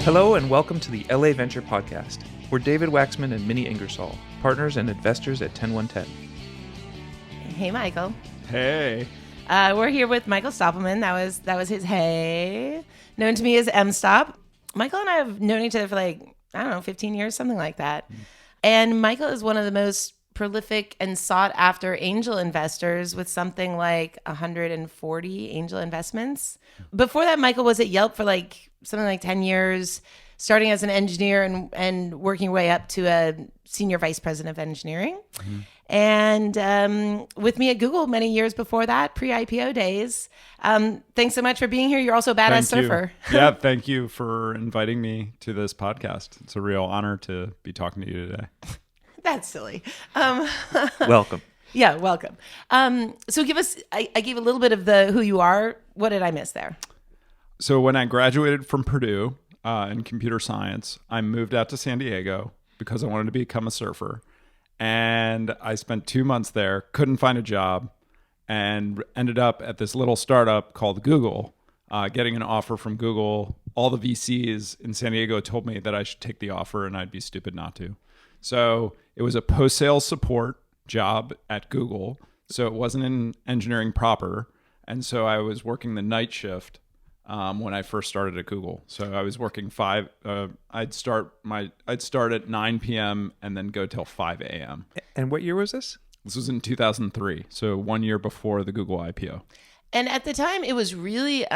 Hello and welcome to the LA Venture Podcast. We're David Waxman and Minnie Ingersoll, partners and investors at TenOneTen. Hey, Michael. Hey. We're here with Michael Stoppelman. That was his hey. Known to me as M-Stop. Michael and I have known each other for 15 years, something like that. And Michael is one of the most prolific and sought after angel investors with something like 140 angel investments. Before that, Michael was at Yelp for something like 10 years, starting as an engineer and working your way up to a senior vice president of engineering. Mm-hmm. And with me at Google many years before that, pre-IPO days. Thanks so much for being here. You're also a badass surfer. Yeah, thank you for inviting me to this podcast. It's a real honor to be talking to you today. That's silly. Welcome. Yeah, welcome. So give us, I gave a little bit of the who you are. What did I miss there? So when I graduated from Purdue in computer science, I moved out to San Diego because I wanted to become a surfer. And I spent 2 months there, couldn't find a job, and ended up at this little startup called Google, getting an offer from Google. All the VCs in San Diego told me that I should take the offer and I'd be stupid not to. So it was a post-sales support job at Google. So it wasn't in engineering proper. And so I was working the night shift when I first started at Google. So I was working I'd start at 9 p.m. and then go till 5 a.m. And what year was this? This was in 2003. So 1 year before the Google IPO. And at the time, it was really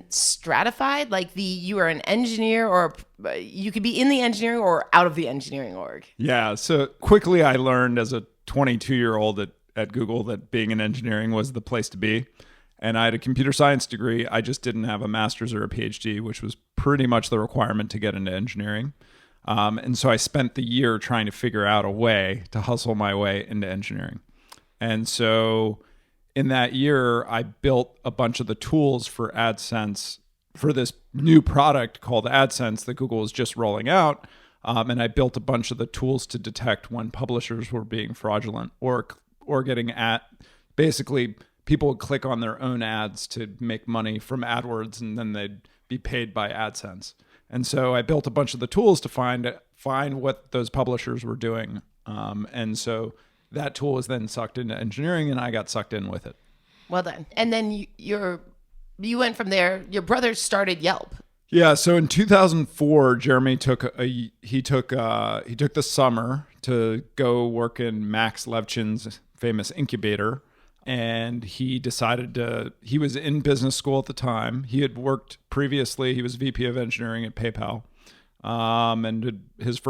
stratified. You were an engineer, or you could be in the engineering or out of the engineering org. Yeah. So quickly, I learned as a 22-year-old at Google that being in engineering was the place to be. And I had a computer science degree. I just didn't have a master's or a PhD, which was pretty much the requirement to get into engineering. And so I spent the year trying to figure out a way to hustle my way into engineering. And so in that year, I built a bunch of the tools for AdSense for this new product called AdSense that Google was just rolling out. And I built a bunch of the tools to detect when publishers were being fraudulent or getting basically people would click on their own ads to make money from AdWords, and then they'd be paid by AdSense. And so I built a bunch of the tools to find what those publishers were doing. And so that tool was then sucked into engineering, and I got sucked in with it. Well done. And then you went from there. Your brother started Yelp. Yeah. So in 2004, Jeremy took the summer to go work in Max Levchin's famous incubator. And he decided he was in business school at the time. He had worked previously. He was VP of engineering at PayPal. And his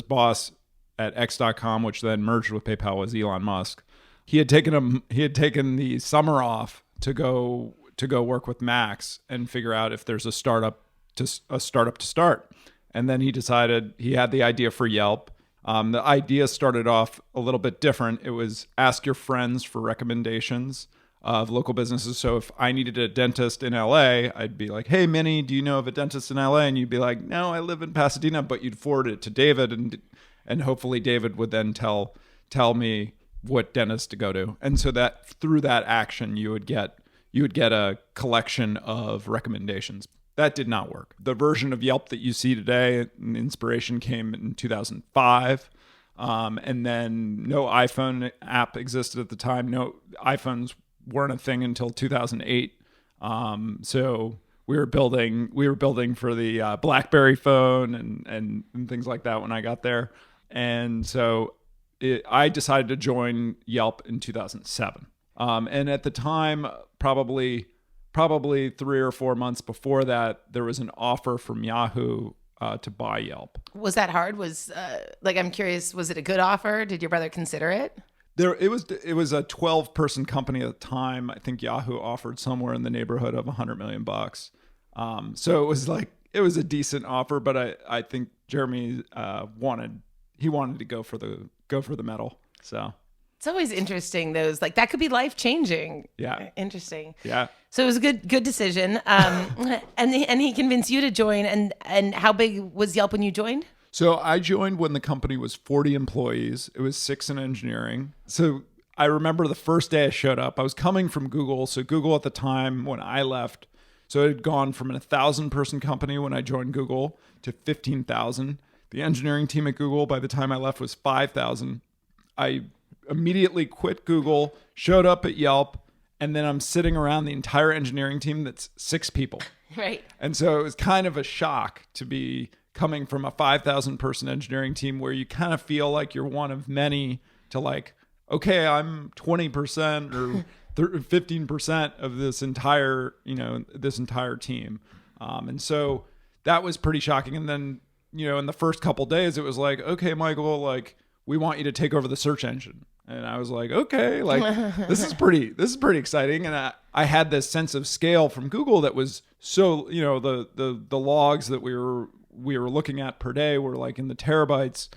boss at X.com, which then merged with PayPal, was Elon Musk. He had taken the summer off to go work with Max and figure out if there's a startup to start. And then he decided he had the idea for Yelp. The idea started off a little bit different. It was ask your friends for recommendations of local businesses. So if I needed a dentist in LA, I'd be like, hey, Minnie, do you know of a dentist in LA? And you'd be like, no, I live in Pasadena. But you'd forward it to David, and hopefully David would then tell me what dentist to go to. And so that through that action, you would get a collection of recommendations. That did not work. The version of Yelp that you see today, inspiration came in 2005. And then no iPhone app existed at the time. No iPhones weren't a thing until 2008. So we were building for the BlackBerry phone and things like that when I got there. And so I decided to join Yelp in 2007. And at the time, probably 3 or 4 months before that, there was an offer from Yahoo to buy Yelp. Was that hard? I'm curious, was it a good offer? Did your brother consider it? It was a 12-person company at the time. I think Yahoo offered somewhere in the neighborhood of $100 million. So it was a decent offer, but I think Jeremy wanted to go for the metal. So it's always interesting, those that could be life-changing. Yeah. Interesting. Yeah. So it was a good decision. And he convinced you to join. And how big was Yelp when you joined? So I joined when the company was 40 employees. It was 6 in engineering. So I remember the first day I showed up, I was coming from Google. So Google at the time when I left So it had gone from a 1,000-person company when I joined Google to 15,000. The engineering team at Google by the time I left was 5,000. I immediately quit Google, showed up at Yelp, and then I'm sitting around the entire engineering team that's 6 people. Right. And so it was kind of a shock to be coming from a 5,000 person engineering team where you kind of feel like you're one of many to like, okay, I'm 20% or 15% of this entire, this entire team. And so that was pretty shocking. And then, in the first couple days, it was like, okay, Michael, like, we want you to take over the search engine. And I was like, okay, like this is pretty exciting. And I had this sense of scale from Google that was so, the logs that we were looking at per day were like in the terabytes.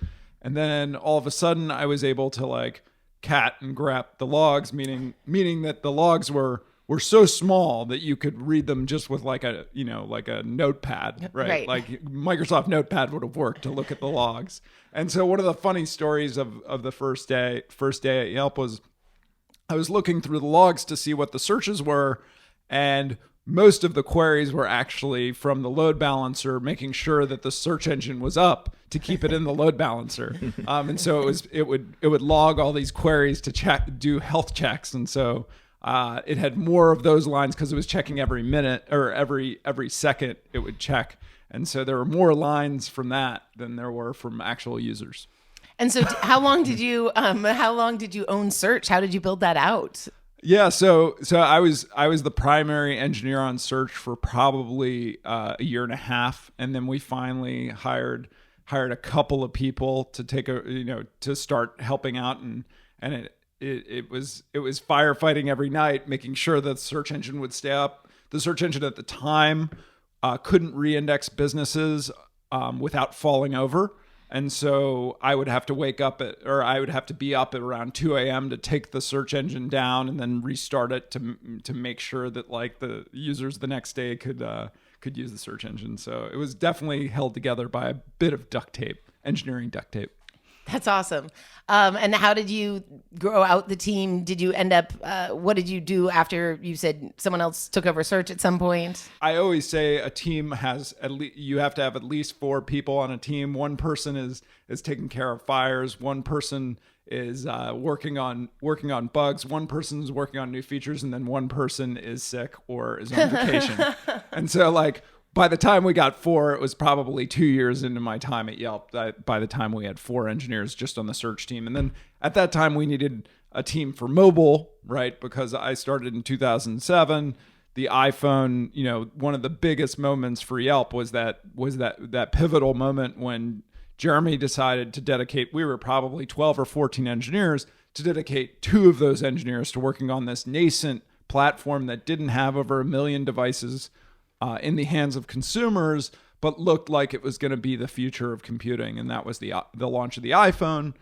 And then all of a sudden I was able to like cat and grep the logs, meaning that the logs were so small that you could read them just with like a notepad, right? Like Microsoft Notepad would have worked to look at the logs. And so one of the funny stories of the first day at Yelp was I was looking through the logs to see what the searches were, and most of the queries were actually from the load balancer, making sure that the search engine was up to keep it in the load balancer. And so it would log all these queries to do health checks. And so it had more of those lines because it was checking every minute or every second it would check. And so there were more lines from that than there were from actual users. And so how long did you own search? How did you build that out? Yeah, so I was the primary engineer on search for probably a year and a half, and then we finally hired a couple of people to to start helping out, and it was firefighting every night, making sure that the search engine would stay up. The search engine at the time couldn't re-index businesses without falling over. And so I would have to be up at around 2 a.m. to take the search engine down and then restart it to make sure that like the users the next day could use the search engine. So it was definitely held together by a bit of engineering duct tape. That's awesome. And how did you grow out the team? Did you end up, what did you do after you said someone else took over search at some point? I always say a team has you have to have at least 4 people on a team. One person is taking care of fires. One person is working on bugs. One person is working on new features, and then one person is sick or is on vacation. And so like, by the time we got 4, it was probably 2 years into my time at Yelp. By the time we had 4 engineers just on the search team. And then at that time we needed a team for mobile, right? Because I started in 2007. The iPhone, one of the biggest moments for Yelp was that pivotal moment when Jeremy decided to dedicate, we were probably 12 or 14 engineers, to dedicate 2 of those engineers to working on this nascent platform that didn't have over 1 million devices in the hands of consumers, but looked like it was going to be the future of computing. And that was the launch of the iPhone.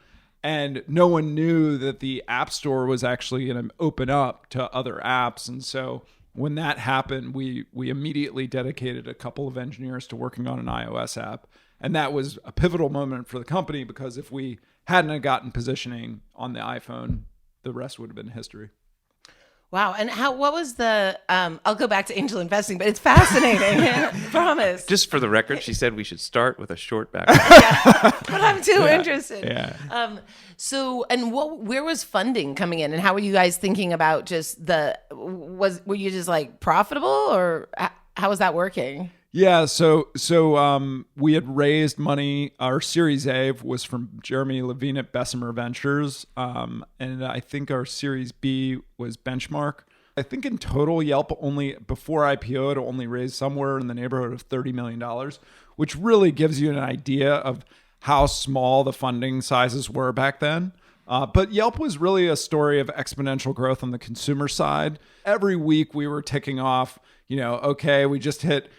And no one knew that the App Store was actually going to open up to other apps. And so when that happened, we immediately dedicated a couple of engineers to working on an iOS app. And that was a pivotal moment for the company, because if we hadn't gotten positioning on the iPhone, the rest would have been history. Wow. And what was the, I'll go back to angel investing, but it's fascinating. Promise. Just for the record, she said we should start with a short background. Yeah, but I'm too interested. Yeah. So, and where was funding coming in, and how were you guys thinking about just were you just like profitable, or how was that working? Yeah, so we had raised money. Our Series A was from Jeremy Levine at Bessemer Ventures, and I think our Series B was Benchmark. I think in total, Yelp before IPO had only raised somewhere in the neighborhood of $30 million, which really gives you an idea of how small the funding sizes were back then. But Yelp was really a story of exponential growth on the consumer side. Every week we were ticking off, okay, we just hit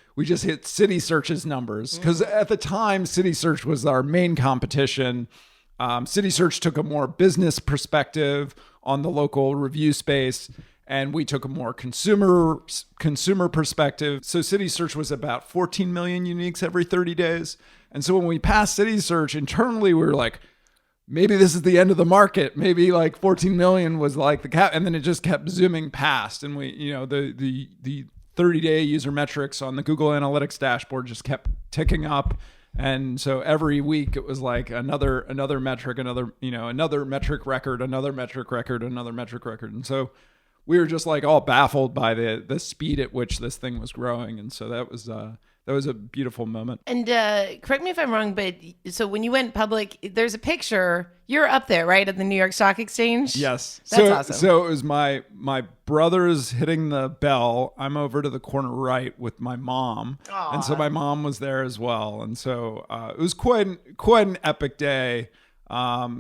City Search's numbers, because at the time City Search was our main competition. City Search took a more business perspective on the local review space, and we took a more consumer perspective. So City Search was about 14 million uniques every 30 days. And so when we passed City Search internally, we were like, maybe this is the end of the market. Maybe like 14 million was like the cap. And then it just kept zooming past. And we, the 30-day user metrics on the Google Analytics dashboard just kept ticking up. And so every week it was like another metric, another metric record, another metric record, another metric record. And so we were just like all baffled by the speed at which this thing was growing. And so that was a beautiful moment. And correct me if I'm wrong, but so when you went public, there's a picture. You're up there, right, at the New York Stock Exchange? Yes. That's awesome. So it was my brothers hitting the bell. I'm over to the corner right with my mom. Aww. And so my mom was there as well. And so it was quite an epic day. I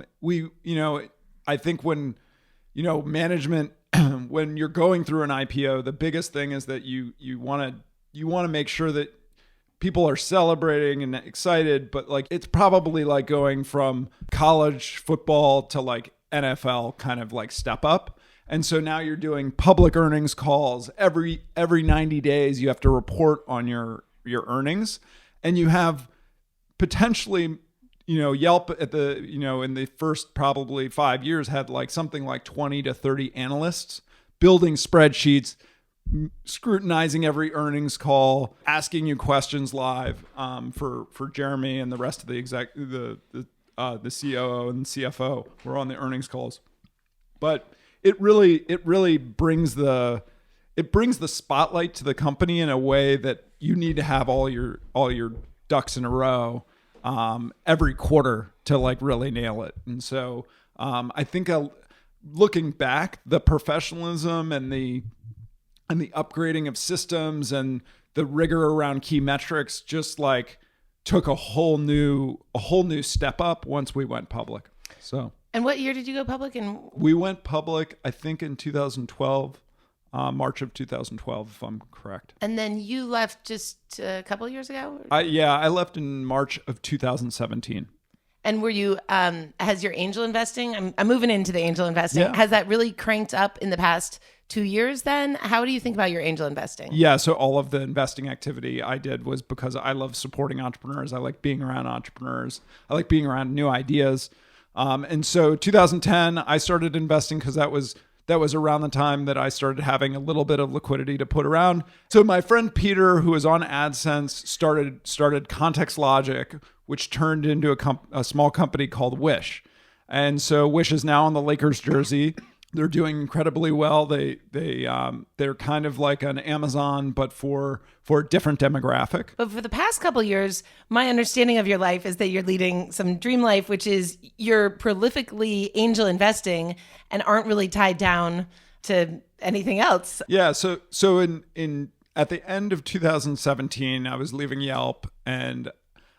think when, management, when you're going through an IPO, the biggest thing is that you want to make sure that people are celebrating and excited, but like it's probably like going from college football to like NFL kind of like step up. And so now you're doing public earnings calls every 90 days. You have to report on your earnings, and you have potentially, Yelp at the, in the first probably 5 years had like something like 20 to 30 analysts building spreadsheets, scrutinizing every earnings call, asking you questions live for Jeremy and the rest of the COO and CFO were on the earnings calls. But it really brings the spotlight to the company in a way that you need to have all your ducks in a row every quarter to like really nail it. And so I think looking back, the professionalism and the upgrading of systems and the rigor around key metrics just like took a whole new step up once we went public. So. And what year did you go public? And we went public, I think, in 2012, March of 2012, if I'm correct. And then you left just a couple of years ago? I left in March of 2017. And were you, has your angel investing, I'm moving into the angel investing, Yeah. Has that really cranked up in the past 2 years then? How do you think about your angel investing? Yeah, so all of the investing activity I did was because I love supporting entrepreneurs. I like being around entrepreneurs. I like being around new ideas. And so 2010, I started investing because that was around the time that I started having a little bit of liquidity to put around. So my friend Peter, who was on AdSense, started Context Logic, which turned into a small company called Wish. And so Wish is now on the Lakers jersey. They're doing incredibly well. They're kind of like an Amazon, but for a different demographic. But for the past couple of years, my understanding of your life is that you're leading some dream life, which is you're prolifically angel investing and aren't really tied down to anything else. Yeah. So in at the end of 2017, I was leaving Yelp, and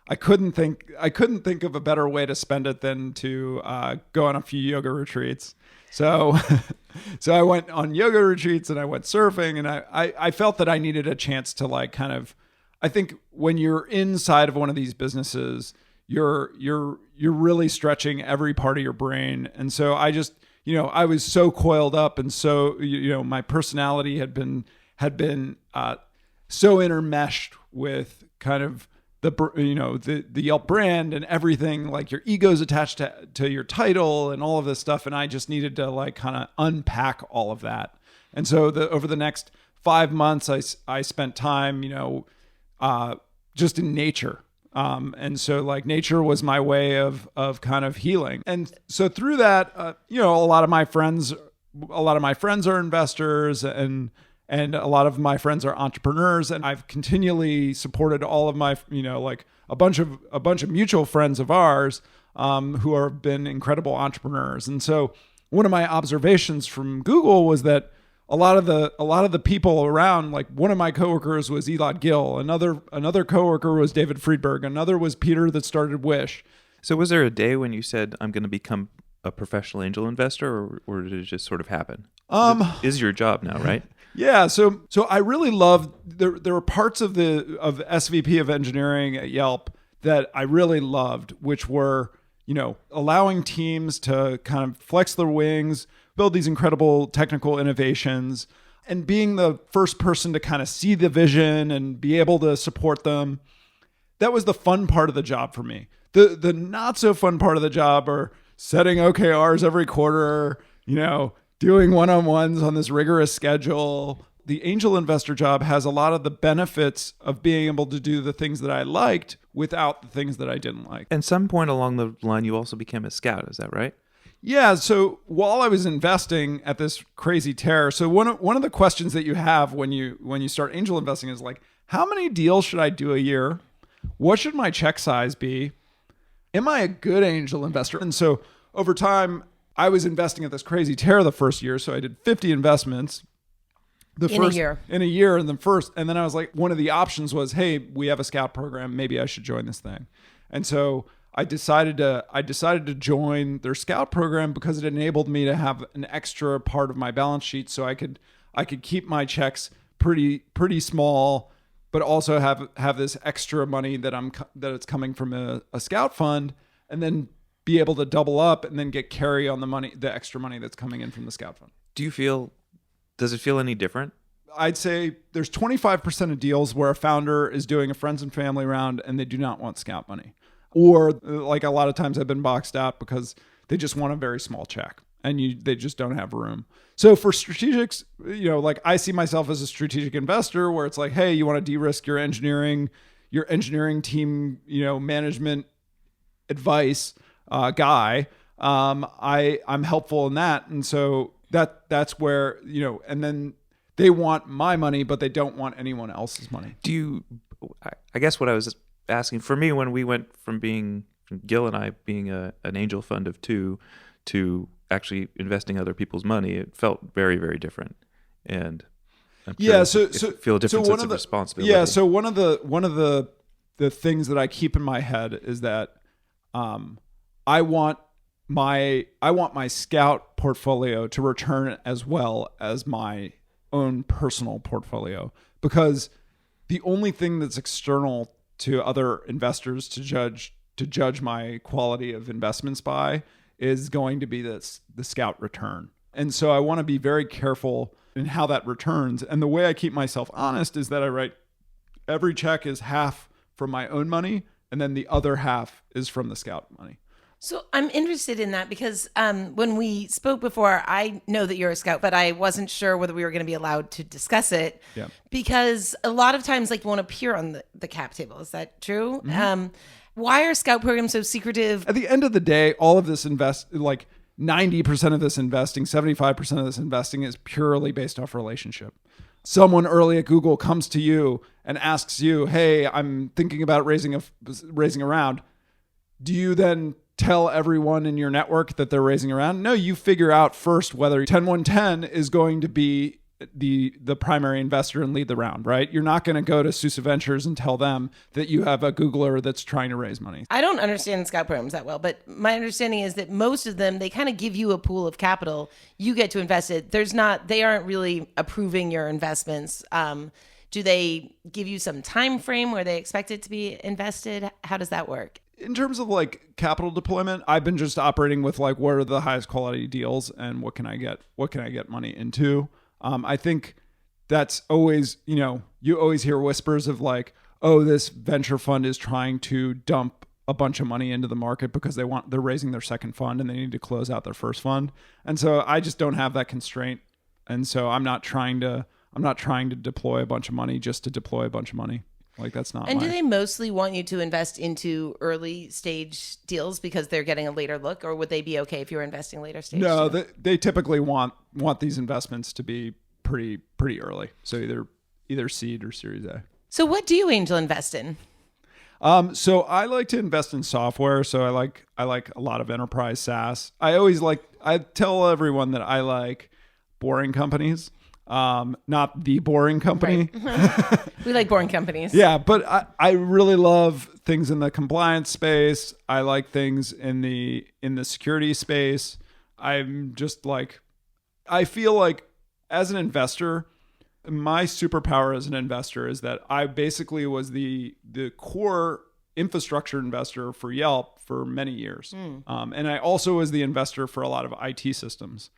I couldn't think of a better way to spend it than to go on a few yoga retreats. So I went on yoga retreats and I went surfing, and I felt that I needed a chance to like kind of, I think when you're inside of one of these businesses, you're really stretching every part of your brain. And so I just, I was so coiled up, and so, my personality had been so intermeshed with kind of the Yelp brand and everything, like your ego's attached to your title and all of this stuff. And I just needed to like kind of unpack all of that. And so over the next 5 months, I spent time, just in nature. And so like nature was my way of kind of healing. And so through that, a lot of my friends are investors, and a lot of my friends are entrepreneurs, and I've continually supported all of my, like a bunch of mutual friends of ours who have been incredible entrepreneurs. And so one of my observations from Google was that a lot of the people around, like one of my coworkers was Elad Gil, another coworker was David Friedberg, another was Peter that started Wish. So was there a day when you said, I'm going to become a professional angel investor, or did it just sort of happen? It is your job now, right? Yeah, so I really loved there were parts of the SVP of engineering at Yelp that I really loved, which were, allowing teams to kind of flex their wings, build these incredible technical innovations, and being the first person to kind of see the vision and be able to support them. That was the fun part of the job for me. The not so fun part of the job are setting OKRs every quarter, doing one-on-ones on this rigorous schedule. the angel investor job has a lot of the benefits of being able to do the things that I liked without the things that I didn't like. And some point along the line, you also became a scout. Is that right? Yeah. So while I was investing at this crazy tear, so one of the questions that you have when you start angel investing is like, how many deals should I do a year? What should my check size be? Am I a good angel investor? And so over time, I was investing at this crazy tear the first year. So I did 50 investments. In a year. And then I was like, one of the options was, hey, we have a scout program. Maybe I should join this thing. And so I decided to join their scout program because it enabled me to have an extra part of my balance sheet, so I could keep my checks pretty small, but also have this extra money that it's coming from a scout fund, and then be able to double up and then get carry on the extra money that's coming in from the scout fund. Does it feel any different? I'd say there's 25% of deals where a founder is doing a friends and family round and they do not want scout money. Or like a lot of times I've been boxed out because they just want a very small check and they just don't have room. So for strategics, like I see myself as a strategic investor where it's like, hey, you want to de-risk your engineering team, management advice guy. I'm helpful in that. And so that's where, and then they want my money, but they don't want anyone else's money. I guess what I was asking, for me, when we went from Gil and I being an angel fund of 2 to actually investing other people's money, it felt very, very different. And so feel a different sense of responsibility. Yeah. So one of the things that I keep in my head is that I want my scout portfolio to return as well as my own personal portfolio, because the only thing that's external to other investors to judge my quality of investments by is going to be the scout return. And so I want to be very careful in how that returns. And the way I keep myself honest is that I write every check is half from my own money, and then the other half is from the scout money. So I'm interested in that because when we spoke before, I know that you're a scout, but I wasn't sure whether we were going to be allowed to discuss it. Yeah. Because a lot of times, like, you won't appear on the cap table. Is that true? Mm-hmm. Why are scout programs so secretive? At the end of the day, all of this 90% of this investing, 75% of this investing is purely based off relationship. Someone early at Google comes to you and asks you, hey, I'm thinking about raising a round. Do you then tell everyone in your network that they're raising a round? No, you figure out first whether TenOneTen is going to be the primary investor and lead the round, right? You're not going to go to Sousa Ventures and tell them that you have a Googler that's trying to raise money. I don't understand scout programs that well, but my understanding is that most of them, they kind of give you a pool of capital. You get to invest it. They aren't really approving your investments. Do they give you some time frame where they expect it to be invested? How does that work? In terms of like capital deployment, I've been just operating with like, what are the highest quality deals and what can I get money into? I think that's always, you always hear whispers of like, oh, this venture fund is trying to dump a bunch of money into the market because they're raising their second fund and they need to close out their first fund. And so I just don't have that constraint. And so I'm not trying to deploy a bunch of money just to deploy a bunch of money. Like, that's not. And do they mostly want you to invest into early stage deals because they're getting a later look, or would they be okay if you were investing later stage? No, they typically want these investments to be pretty early. So either seed or Series A. So what do you angel invest in? So I like to invest in software. So I like a lot of enterprise SaaS. I tell everyone that I like boring companies. Not the boring company. Right. We like boring companies. Yeah, but I really love things in the compliance space. I like things in the security space. I'm just like, I feel like as an investor, my superpower as an investor is that I basically was the core infrastructure investor for Yelp for many years. And I also was the investor for a lot of IT systems.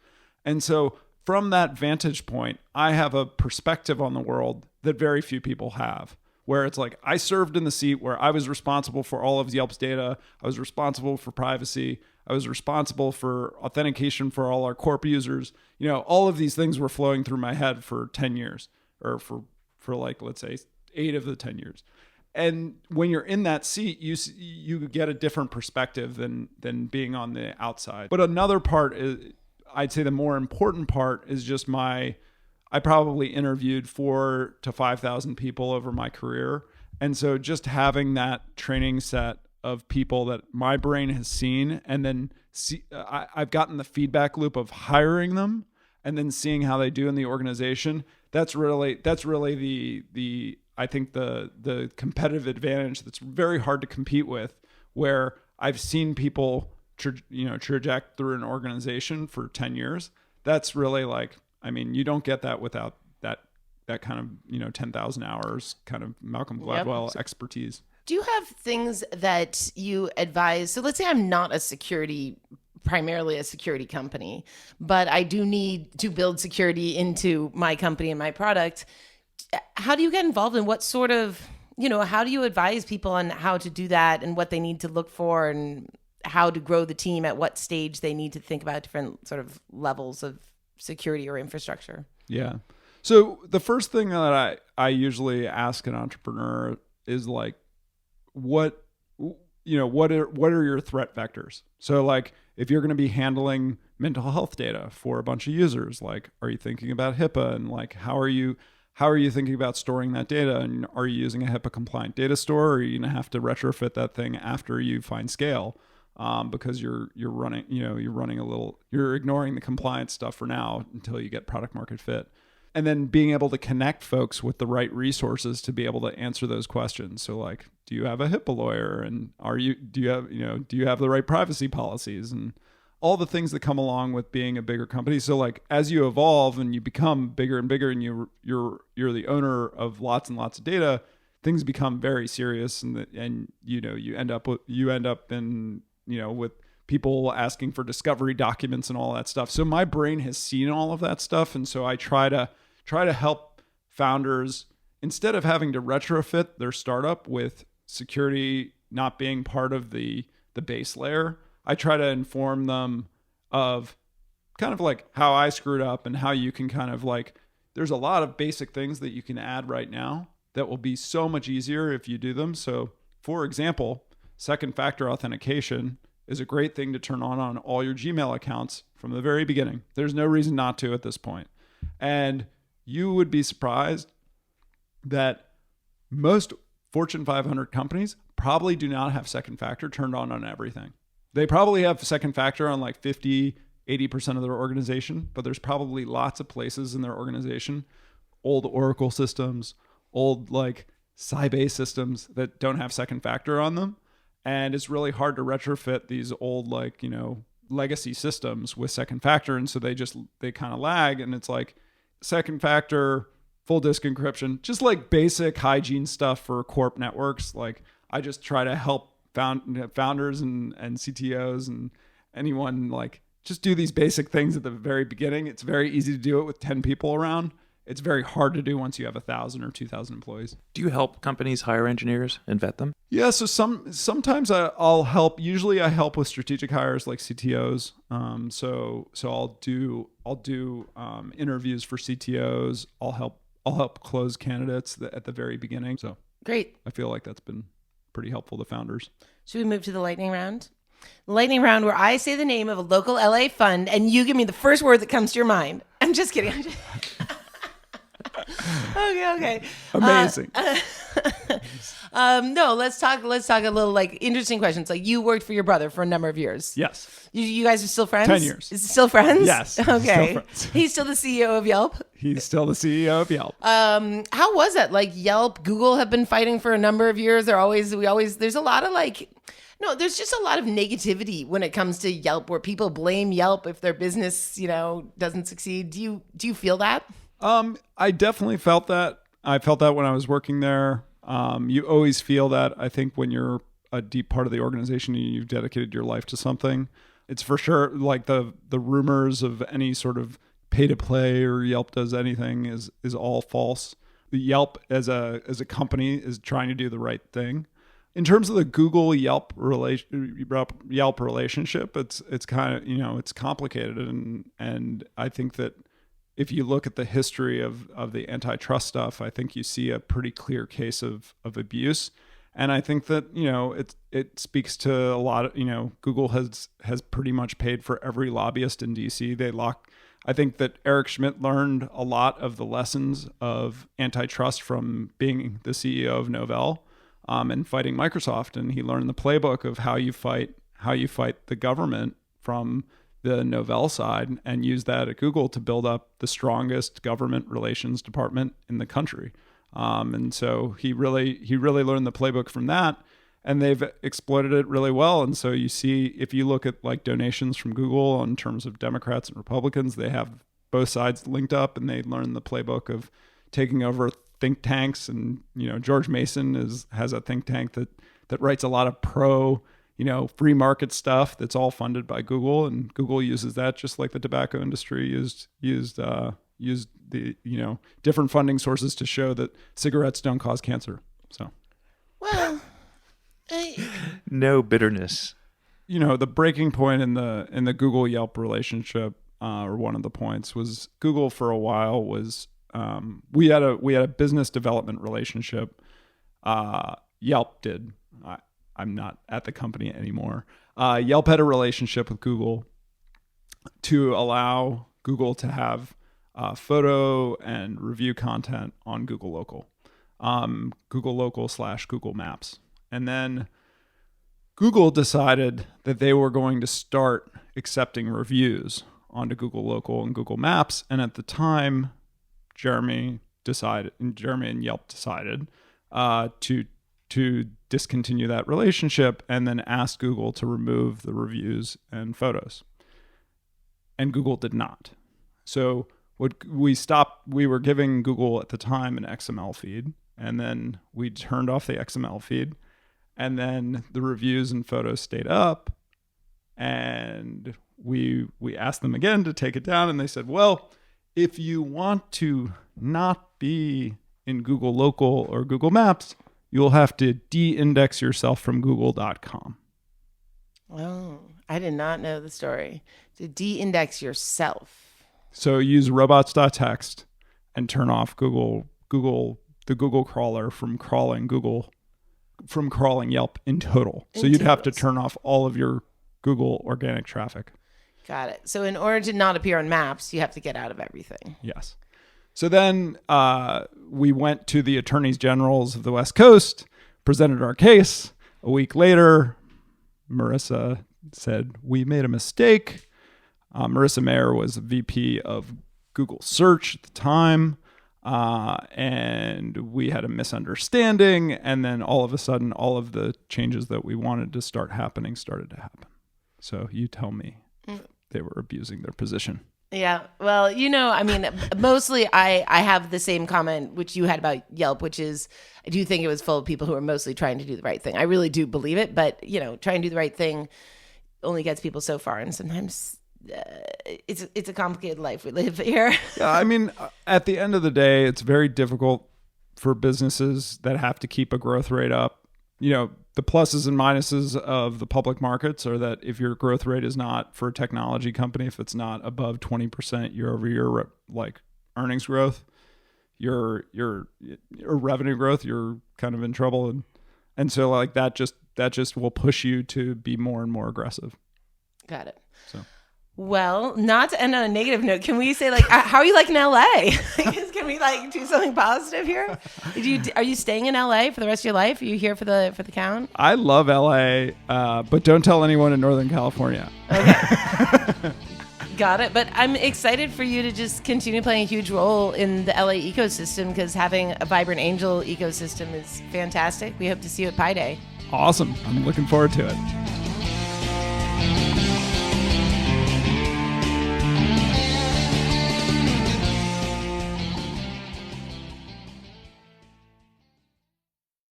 And so from that vantage point, I have a perspective on the world that very few people have, where it's like I served in the seat where I was responsible for all of Yelp's data. I was responsible for privacy. I was responsible for authentication for all our corp users. All of these things were flowing through my head for 10 years. or for like, let's say 8 of the 10 years. And when you're in that seat, you get a different perspective than being on the outside. But another part is, I'd say the more important part is just I probably interviewed 4,000 to 5,000 people over my career. And so just having that training set of people that my brain has seen, and then I've gotten the feedback loop of hiring them and then seeing how they do in the organization. That's really the I think the competitive advantage that's very hard to compete with, where I've seen people traject through an organization for 10 years. That's really like, I mean, you don't get that without that kind of 10,000 hours kind of Malcolm Gladwell expertise. Do you have things that you advise? So let's say I'm not primarily a security company, but I do need to build security into my company and my product. How do you get involved in what sort of, how do you advise people on how to do that and what they need to look for and how to grow the team, at what stage they need to think about different sort of levels of security or infrastructure? Yeah. So the first thing that I usually ask an entrepreneur is like, what are your threat vectors? So like, if you're going to be handling mental health data for a bunch of users, like, are you thinking about HIPAA, and like, how are you thinking about storing that data? And are you using a HIPAA compliant data store, or are you going to have to retrofit that thing after you find scale? Because you're ignoring the compliance stuff for now until you get product market fit. And then being able to connect folks with the right resources to be able to answer those questions. So like, do you have a HIPAA lawyer? And do you have the right privacy policies, and all the things that come along with being a bigger company? So like, as you evolve and you become bigger and bigger, and you're the owner of lots and lots of data, things become very serious, and you end up in with people asking for discovery documents and all that stuff. So my brain has seen all of that stuff, and so I try to help founders, instead of having to retrofit their startup with security not being part of the base layer. I try to inform them of kind of like how I screwed up, and how you can kind of like, there's a lot of basic things that you can add right now that will be so much easier if you do them. So for example, second factor authentication is a great thing to turn on all your Gmail accounts from the very beginning. There's no reason not to at this point. And you would be surprised that most Fortune 500 companies probably do not have second factor turned on everything. They probably have second factor on like 50, 80% of their organization, but there's probably lots of places in their organization, old Oracle systems, old like Sybase systems, that don't have second factor on them. And it's really hard to retrofit these old, like, legacy systems with second factor. And so they kind of lag. And it's like second factor, full disk encryption, just like basic hygiene stuff for corp networks. Like, I just try to help founders and CTOs and anyone, like, just do these basic things at the very beginning. It's very easy to do it with 10 people around. It's very hard to do once you have 1,000 or 2,000 employees. Do you help companies hire engineers and vet them? Yeah, so sometimes I'll help. Usually I help with strategic hires like CTOs. So I'll do interviews for CTOs. I'll help close candidates at the very beginning. So great. I feel like that's been pretty helpful to founders. Should we move to the lightning round? Lightning round, where I say the name of a local LA fund and you give me the first word that comes to your mind. I'm just kidding. Okay. Amazing. No, let's talk a little like interesting questions. Like, you worked for your brother for a number of years. Yes. You guys are still friends? 10 years. Is it still friends? Yes. Okay. Still friends. He's still the CEO of Yelp? He's still the CEO of Yelp. How was that? Like, Yelp, Google have been fighting for a number of years. There's a lot of there's just a lot of negativity when it comes to Yelp, where people blame Yelp if their business, doesn't succeed. Do you feel that? I definitely felt that. I felt that when I was working there. You always feel that, I think, when you're a deep part of the organization and you've dedicated your life to something. It's for sure, like, the rumors of any sort of pay to play or Yelp does anything is all false. Yelp as a company is trying to do the right thing. In terms of the Google Yelp relationship, it's kind of, it's complicated, and I think that if you look at the history of the antitrust stuff, I think you see a pretty clear case of abuse. And I think that, it speaks to a lot of, Google has pretty much paid for every lobbyist in DC. I think that Eric Schmidt learned a lot of the lessons of antitrust from being the CEO of Novell and fighting Microsoft. And he learned the playbook of how you fight the government from the Novell side and use that at Google to build up the strongest government relations department in the country. And so he really learned the playbook from that, and they've exploited it really well. And so you see, if you look at like donations from Google in terms of Democrats and Republicans, they have both sides linked up, and they learn the playbook of taking over think tanks. And, George Mason has a think tank that writes a lot of pro free market stuff that's all funded by Google, and Google uses that just like the tobacco industry used the different funding sources to show that cigarettes don't cause cancer. So, well, no bitterness. The breaking point in the Google Yelp relationship, or one of the points, was Google for a while was we had a business development relationship. Yelp did. I'm not at the company anymore. Yelp had a relationship with Google to allow Google to have photo and review content on Google Local, Google Local / Google Maps. And then Google decided that they were going to start accepting reviews onto Google Local and Google Maps. And at the time, Jeremy and Yelp decided to discontinue that relationship, and then asked Google to remove the reviews and photos. And Google did not. So we were giving Google at the time an XML feed, and then we turned off the XML feed, and then the reviews and photos stayed up, and we asked them again to take it down, and they said, well, if you want to not be in Google Local or Google Maps, you'll have to de-index yourself from google.com. Oh, I did not know the story. To de-index yourself. So use robots.txt and turn off the Google crawler from crawling Yelp in total. So you'd have to turn off all of your Google organic traffic. Got it. So in order to not appear on Maps, you have to get out of everything. Yes. So then we went to the attorneys generals of the West Coast, presented our case. A week later, Marissa said, we made a mistake. Marissa Mayer was VP of Google Search at the time, and we had a misunderstanding. And then all of a sudden, all of the changes that we wanted to start happening started to happen. So you tell me they were abusing their position. Yeah. Well, mostly I have the same comment which you had about Yelp, which is I do think it was full of people who are mostly trying to do the right thing. I really do believe it, but trying to do the right thing only gets people so far, and sometimes it's a complicated life we live here. Yeah, at the end of the day, it's very difficult for businesses that have to keep a growth rate up. The pluses and minuses of the public markets are that if your growth rate is not, for a technology company, if it's not above 20% year over year, like earnings growth, your revenue growth, you're kind of in trouble. And so like that just will push you to be more and more aggressive. Got it. So. Well, not to end on a negative note, can we say how are you liking LA? Can we do something positive here? Are you staying in LA for the rest of your life? Are you here for the count? I love LA, but don't tell anyone in Northern California. Okay. Got it. But I'm excited for you to just continue playing a huge role in the LA ecosystem, because having a vibrant angel ecosystem is fantastic. We hope to see you at Pi Day. Awesome. I'm looking forward to it.